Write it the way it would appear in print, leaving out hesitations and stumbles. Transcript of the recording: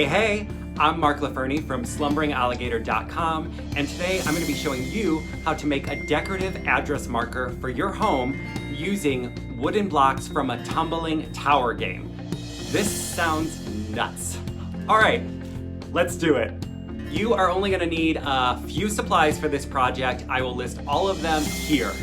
Hey, I'm Mark LaFernie from slumberingalligator.com, and today I'm going to be showing you how to make a decorative address marker for your home using wooden blocks from a tumbling tower game. This sounds nuts. All right, let's do it. You are only going to need a few supplies for this project. I will list all of them here.